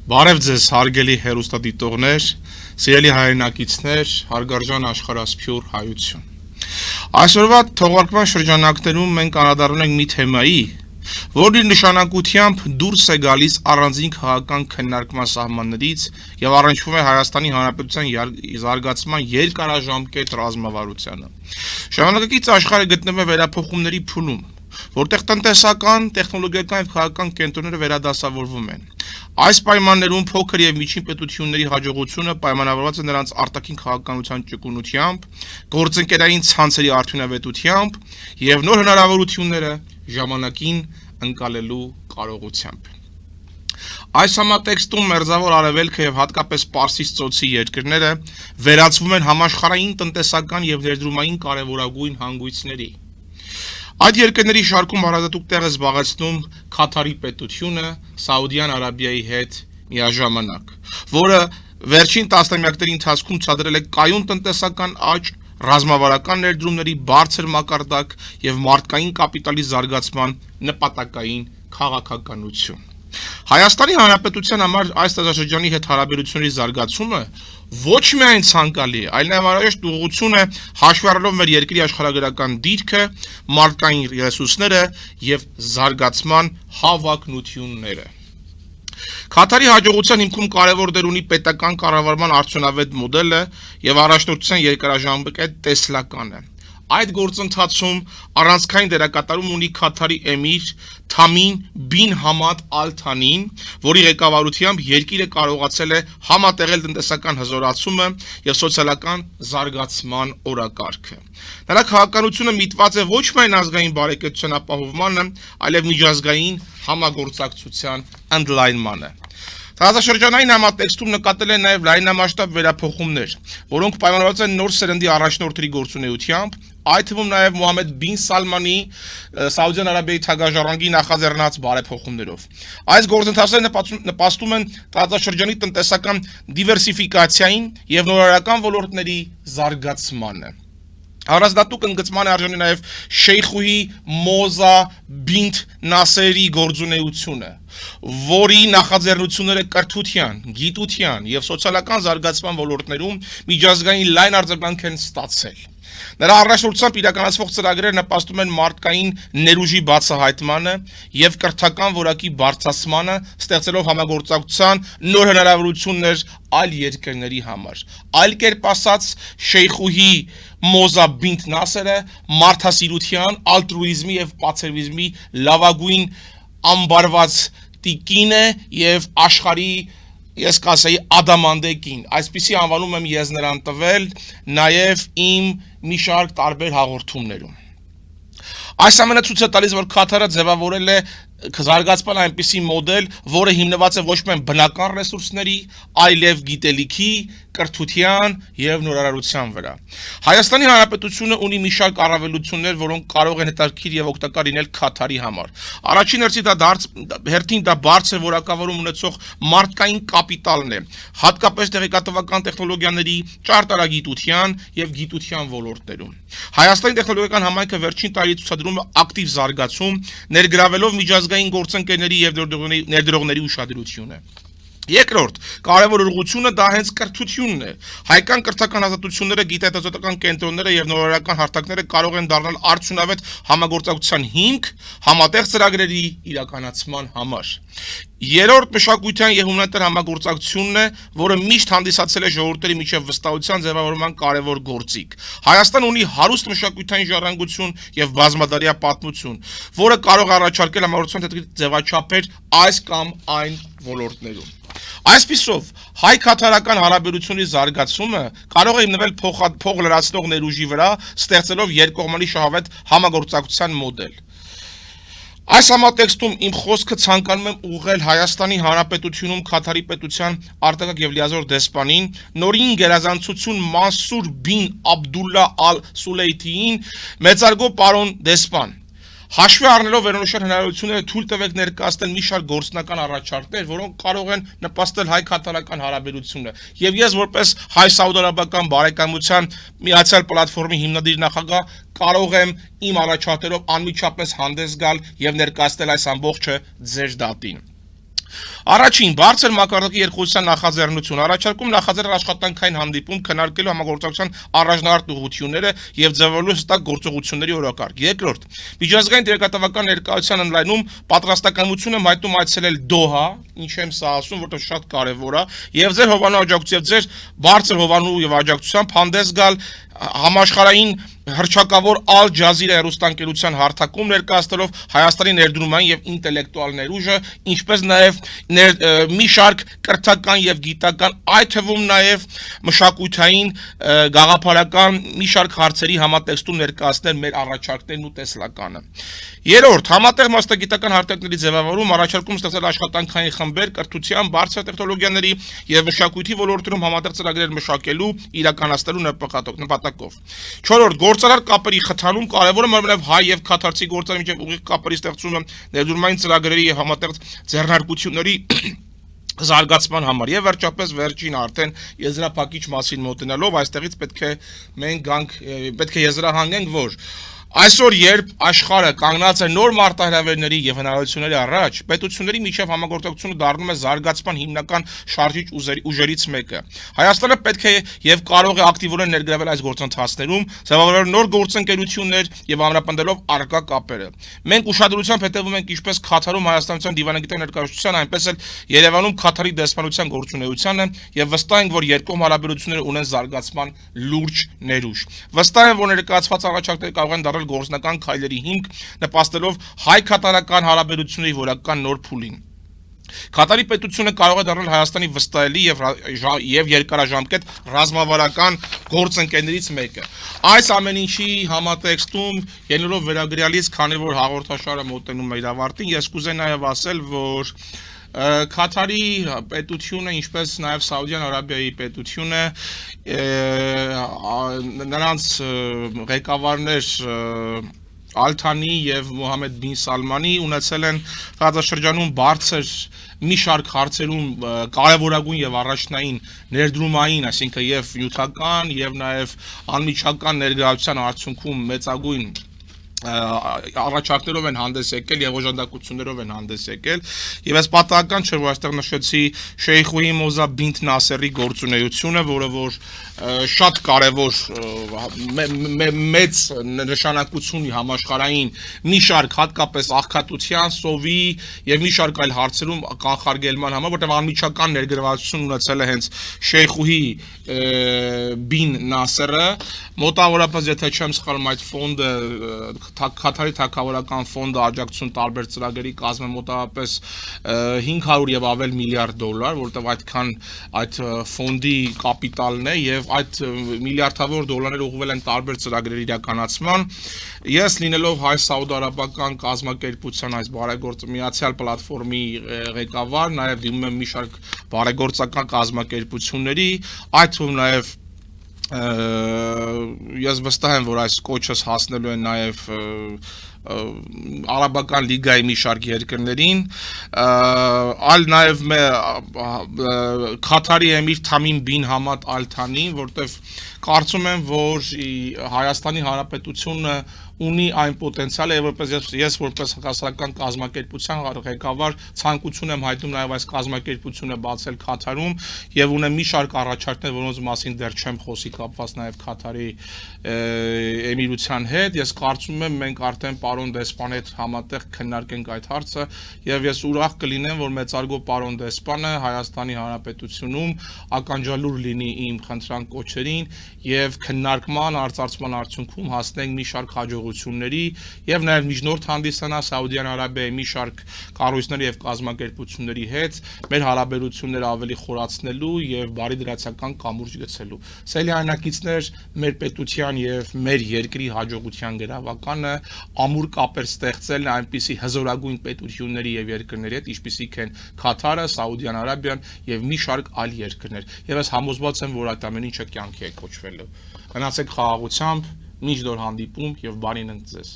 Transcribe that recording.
Բարև ձեզ հարգելի հեռուստադիտողներ, սիրելի հայրենակիցներ, հարգարժան աշխարհասփյուր հայություն։ Այսօրվա թողարկման շրջանակներում մենք անդրադառնում ենք մի թեմայի, որի նշանակությամբ դուրս է գալիս առանձին քաղաքական քննարկման սահմաններից եւ առնչվում է Հայաստանի Հանրապետության զարգացման երկարաժամկետ ռազմավարությանը։ Ժամանակակից աշխարհը գտնվում է վերափոխումների փուլում, որտեղ տնտեսական, տեխնոլոգիական եւ քաղաքական կենտրոնները վերադասավորվում են։ Այս պայմաններում փոքր եւ միջին պետությունների հաջողությունը պայմանավորված է նրանց արտաքին քաղաքականության ճկունությամբ, գործընկերային ցանցերի արդյունավետությամբ եւ նոր հնարավորությունները ժամանակին ընկալելու կարողությամբ։ Այս համատեքստում Մերձավոր Արևելքը եւ հատկապես Պարսից ծոցի երկրները վերածվում են համաշխարհային տնտեսական եւ ներդրումային կարեւորագույն հանգույցների։ Այդ երկրների շարքում հարազատուկ տեղ է զբաղեցնում Քաթարի պետությունը Սաուդյան Արաբիայի հետ միաժամանակ, որը վերջին տասնամյակների ընթացքում ցածրել է կայուն տնտեսական աճ, ռազմավարական ներդրումների բարձր մակարդակ եւ մարդկային կապիտալի զարգացման նպատակային քաղաքականություն։ Հայաստանի Հանրապետության համար այս տարածաշրջանի հետ հարաբերությունների զարգացումը ոչ միայն ցանկալի է, այլ նաև անհրաժեշտ ուղղություն է հաշվի առնելով մեր երկրի աշխարհագրական դիրքը, մարդկային ռեսուրսները եւ զարգացման հավակնությունները։ Քաթարի հաջողության հիմքում կարևոր դեր ունի պետական կառավարման արդյունավետ մոդելը եւ առաջնորդության երկարաժամկետ տեսլականը։ Այդ գործընթացում առանցքային դերակատարում ունի Քաթարի էմիր Թամին բին Համադ Ալ Թանին, որի ղեկավարությամբ երկիրը կարողացել է համատեղել տնտեսական հզորացումը եւ սոցիալական զարգացման օրակարգը։ Նրա քաղաքականությունը միտված է ոչ միայն ազգային բարեկեցության ապահովմանը, այլև միջազգային համագործակցության ընդլայնմանը։ Տարածաշրջանային համատեքստում նկատել են նաև լայնամասշտաբ վերափոխումներ, որոնք պայմանավորված են նոր սերնդի առաջնորդների գործունեությամբ, այդ թվում նաև Մոհամմեդ բին Սալմանի Սաուդյան Արաբիայի թագաժառանգի նախաձեռնած բարեփոխումներով։ Այս գործընթացները նպաստում են տարածաշրջանի տնտեսական դիվերսիֆիկացիային եւ նորարարական ոլորտների զարգացմանը։ Առանձնատուկ ընդգծման է արժանի նաև Շեյխուհի Մոզա բինթ Նասերի գործունեությունը, որի նախաձեռնությունները կրթության, գիտության եւ սոցիալական զարգացման ոլորտներում միջազգային լայն արձագանք են ստացել։ Նրա առաջնորդությամբ իրականացվող ծրագրերը նպաստում են մարդկային ներուժի բացահայտմանը եւ կրթական որակի բարձրացմանը, ստեղծելով համագործակցության նոր հնարավորություններ այլ երկրների համար։ Այլ կերպ ասած, Շեյխուհի Մոզա բինթ Նասերը մարդասիրության, ալտրուիզմի եւ պացիվիզմի լավագույն ամբարված տիկին է եւ աշխարհի ես կասեի ադամանդեկին, այսպիսի անվանում եմ ես նրան տվել նաև իմ մի շարք տարբեր հաղորդումներում։ Այս ամենը ցույց է տալիս, որ Քաթարը ձևավորել է զարգացման այնպիսի մոդել, որը հիմնված է ոչ միայն բնական ռեսուրսների, այլև գիտելիքի, կրթության եւ նորարարության վրա։ Հայաստանի Հանրապետությունը ունի մի շարք առավելություններ, որոնք կարող են հետաքրքիր եւ օգտակար լինել Քաթարի համար։ Առաջին հերթին դա բարձր որակավորում ունեցող մարդկային կապիտալն է, հատկապես տեղեկատվական տեխնոլոգիաների, ճարտարագիտության եւ գիտության ոլորտներում։ Հայաստանի տեխնոլոգիական համայնքը վերջին տարի ցուցադրում է ակտիվ զարգացում, ներգրավելով միջազգային գործընկերների եւ ներդրողների ուշադրությունը։ Երկրորդ, կարևոր ուղղությունը դա հենց կրթությունն է։ Հայկական կրթական ազատությունները, գիտահետազոտական կենտրոնները եւ նորարարական հարթակները կարող են դառնալ արդյունավետ համագործակցության հիմք համատեղ ծրագրերի իրականացման համար։ Երրորդ մշակութային եւ հումանիտար համագործակցությունն է, որը միշտ հանդիսացել է ժողովուրդների միջև վստահության ձևավորման կարևոր գործիք։ Հայաստանը ունի հարուստ մշակութային ժառանգություն եւ բազմադարյա պատմություն, որը կարող է առաջարկել համառության ձևաչափեր այս կամ այն ոլորտներում։ Այսպիսով, հայ-քաթարական հարաբերությունների զարգացումը կարող է հիմնվել փող լրացնող ներուժի վրա, ստեղծելով երկկողմանի շահավետ համագործակցության մոդել։ Այս համատեքստում իմ խոսքը ցանկանում եմ ուղղել Հայաստանի Հանրապետությունում Քաթարի պետության արտակարգ եւ լիազոր դեսպանին, նորին գերազանցություն Մանսուր բին Աբդուլլա Ալ Սուլեյթիին, մեծարգո պարոն դեսպան։ Հաշվի առնելով վերոնշյալ հնարավորությունները թույլ տվեք ներկայացնել մի շարք գործնական առաջարկներ, որոնք կարող են նպաստել հայ-քաթարական հարաբերությունը։ Եվ ես որպես հայ-սաուդարաբական բարեկամության միացյալ պլատֆորմի հիմնադիր նախագահ կարող եմ իմ առաջարկներով անմիջապես հանդես գալ եւ ներկայացնել այս ամբողջը ձեր դատին։ Առաջին բարձր մակարդակի երկխոսության նախաձեռնություն, առաջարկում նախաձեռնել աշխատանքային հանդիպում քննարկելու համագործակցության առաջնահերթ ուղղությունները եւ ձևավորելու հստակ գործողությունների օրակարգ։ Երկրորդ, միջազգային դերակատարական ներկայության ընդլայնում պատրաստակամություն եմ հայտնում այցելել Դոհա, ինչ եմ սա ասում, որտեղ շատ կարեւոր է, եւ ձեր հովանու աջակցությամբ եւ ձեր բարձր հովանու եւ աջակցությամբ հանդես գալ համաշխարհային հռչակավոր Al Jazeera հեռուստաընկերության հարթակում ներկայացնելով Հայաստանի ներդրումային եւ ինտելեկտուալ ներուժը, ինչպես նաեւ մի շարք կրթական եւ գիտական, այդ թվում նաեւ մշակութային, գաղափարական մի շարք հարցերի համատեքստում ներկայացնել մեր առաջարկներն ու տեսլականը։ Երրորդ, համատեղ մասնագիտական հարթակների ձևավորում, առաջարկում ստեղծել աշխատանքային խմբեր կրթության, բարձր տեխնոլոգիաների եւ մշակույթի ոլորտներում համատեղ ծրագրեր մշակելու, իրականացնելու նպատակով։ Չորրորդ, գործարար կապերի խթանում կարևորը նաև հայ եւ քաթարցի գործարարի միջև ուղիղ կապերի ստեղծումը, ներդրումային ծրագրերի եւ համատեղ ձեռնարկությունների զարգացման համար եւ վերջապես վերջին արդեն եզրափակիչ մասին մոտենալով այստեղից պետք է եզրահանգենք, որ այսօր երբ աշխարհը կանգնած է նոր մարտահրավերների եւ հնարավորությունների առաջ, պետությունների միջև համագործակցությունը դառնում է զարգացման հիմնական շարժիչ ուժերից մեկը։ Հայաստանը պետք է եւ կարող է ակտիվորեն ներգրավել այս գործընթացներում, ձևավորելով նոր գործընկերություններ եւ ամրապնդելով առկա կապերը։ Մենք ուշադրությամբ հետևում ենք ինչպես Քաթարում հայաստանյան դիվանագիտական ներկայացության, այնպես էլ Երևանում Քաթարի դեսպանության գործունեությանը եւ վստահ ենք, որ երկկողմ հարաբերությունները ունեն զարգացման լուրջ ներուժ։ Վստահ եմ, որ ներկայացված առաջարկները կարող են դառնալ գործնական քայլերի հիմք, նպաստելով հայ-քաթարական հարաբերությունների որակական նոր փուլին։ Քաթարի պետությունը կարող է դառնալ Հայաստանի վստահելի եւ երկարաժամկետ ռազմավարական գործընկերներից մեկը։ Այս ամեն ինչի համատեքստում ելնելով վերագրյալից, քանի որ հաղորդաշարը մոտենում է իր ավարտին, ես կուզեի նաեւ ասել, որ Քաթարի պետությունը, ինչպես նաև Սաուդյան Արաբիայի պետությունը, նրանց ղեկավարներ Ալ-Թանի եւ Մոհամմեդ բին Սալմանի ունեցել են տարածաշրջանում բարձր մի շարք հարցերում կարևորագույն եւ առաջնային ներդրումային, այսինքն եւ նյութական եւ նաեւ անմիջական ներգրավության արդյունքում մեծագույն առաջարկներով են հանդես եկել եւ օժանդակություններով են հանդես եկել եւ այս պատահական չէ, որ այստեղ նշեցի Շեյխուհի Մոզա բինտ Նասերի գործունեությունը, որը որ շատ կարևոր մեծ նշանակություն ունի համաշխարհային մի շարք հատկապես աղքատության, սովի եւ մի շարք այլ հարցերում կանխարգելման համար, որտեղ անմիջական ներգրավվածություն ունեցել է հենց Շեյխուհի բին Նասերը, մոտավորապես եթե չեմ սխալվում այդ ֆոնդը Քաթարի թագավորական ֆոնդը աջակցություն տարբեր ծրագրերի կազմում մոտավորապես 500 եւ ավել միլիարդ դոլար, որտեղ այդքան այդ ֆոնդի կապիտալն է եւ այդ միլիարդավոր դոլարներ ուղղվել են տարբեր ծրագրերի իրականացման։ Ես լինելով հայ-սաուդարաբական կազմակերպության այս բարեգործ միացյալ պլատֆորմի ղեկավար, նաեւ դիմում եմ մի շարք բարեգործական կազմակերպությունների, այդ թվում նաեւ ես վստահ եմ, որ այս կոչս հասնելու է նաև Արաբական լիգայի մի շարք երկրներին, այլ նաև Քաթարի էմիր Թամիմ բին Համադ Ալ-Թանին, որտեղ կարծում եմ, որ Հայաստանի Հանրապետությունը ունի այն պոտենցիալը եւ որպես ես որպես հասարակական կազմակերպության ղեկավար ցանկություն եմ հայտնում նաեւ այս կազմակերպությունը բացել Քաթարում եւ ունեմ մի շարք առաջարկներ, որոնց մասին դեռ չեմ խոսի կապված նաեւ Քաթարի էմիրության հետ։ Ես կարծում եմ մենք արդեն պարոն դեսպանի հետ համատեղ քննարկենք այդ հարցը եւ ես ուրախ կլինեմ, որ մեծարգո պարոն դեսպանը Հայաստանի Հանրապետությունում ականջալուր լինի իմ խնդրան կոչերին եւ քննարկման արծարծման արդյունքում հասնենք մի շարք հաջողությունների եւ նաեւ միջնորդ հանդիսանա Սաուդյան Արաբիայի մի շարք կառույցների եւ կազմակերպությունների հետ մեր հարաբերությունները ավելի խորացնելու եւ բարի դրացական կամուրջ գցելու։ Սելյանակիցներ, մեր պետության եւ մեր երկրի հաջողության գրավականը ամուր կապեր ստեղծելն այնպիսի հզորագույն պետությունների եւ երկրների հետ, ինչպիսիք են Քաթարը, Սաուդյան Արաբիան եւ մի շարք այլ երկրներ։ Եվ ես համոզված եմ, որ այդ ամեն ինչը կյանքի է կոչվելու։ Գնացեք խաղաղությամբ, մինչ դեռ հանդիպում եւ բարին ընդ ձեզ։